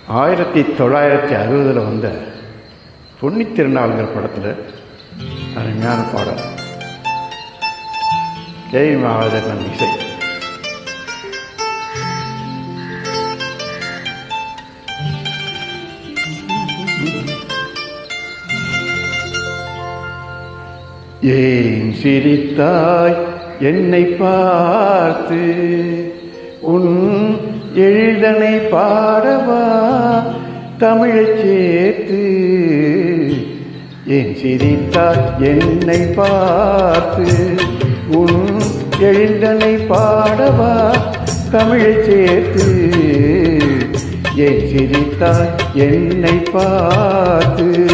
1960 வந்த பொன்னித் திருநாளுங்கிற படத்தில் அருமையான பாடல். கே. மகாதேவன் இசை. ஏன் சிரித்தாய் என்னை பார்த்து, உன் எழுதனை பாடவா தமிழைச் சேர்த்து. ஏன் சிரித்தாய் என்னை பார்த்து, உன் எழுதனை பாடவா தமிழைச் சேர்த்து. ஏன் சிரித்தாய் என்னை பார்த்து.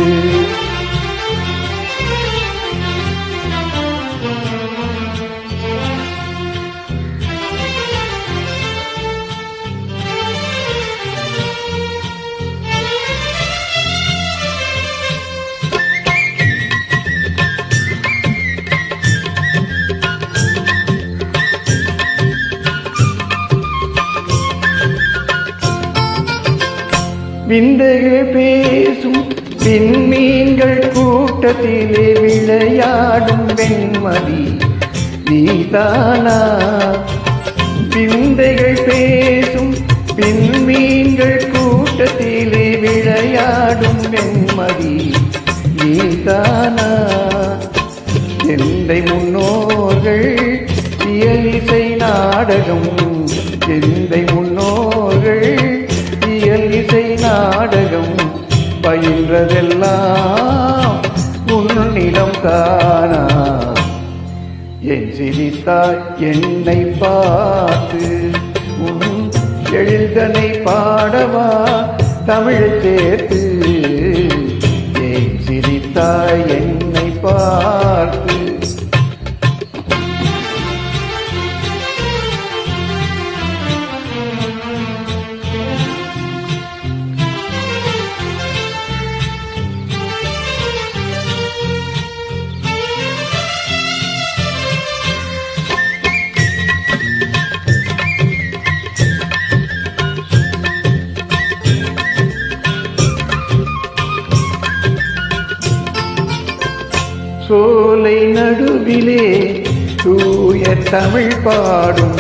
விந்தைகள் பேசும் விண்மீன்கள் கூட்டத்திலே விளையாடும் வெண்மதி நீதானா. விந்தைகள் பேசும் விண்மீன்கள் கூட்டத்திலே விளையாடும் வெண்மதி நீதானா. எந்தை முன்னோர்கள் இயலிசை நாடகம், எந்தை முன்னோர்கள் இசை நாடகம் பயின்றதெல்லாம் உன்னிடம் தானா. என் சிரித்தாய் என்னை பார்த்து, உன் எழுதனை பாடவா தமிழைச் சேர்த்து. ஏன் சிரித்தாய் என்னை பார்த்து. சோலை நடுவிலே தூய தமிழ் பாடும்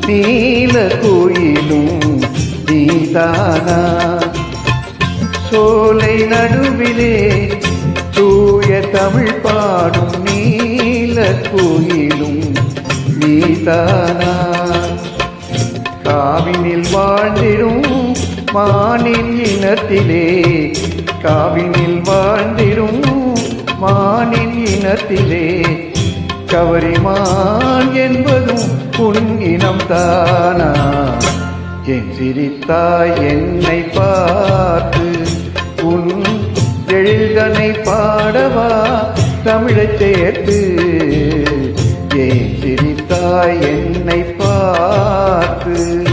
நீல கோயிலும் நீதானா. சோலை நடுவிலே தூய தமிழ் பாடும் நீல கோயிலும் நீதானா. காவினில் வாழ்ந்திடும் மானின் இனத்திலே, காவினில் வாழ்ந்திடும் மானின் இனத்திலே கவரிமான் என்பதும் உன் இனம் தானா. என் சிரித்தாய் என்னை பார்த்து, உன் எழுதனை பாடவா தமிழைச் சேர்த்து. ஏன் சிரித்தாய் என்னை பார்த்து.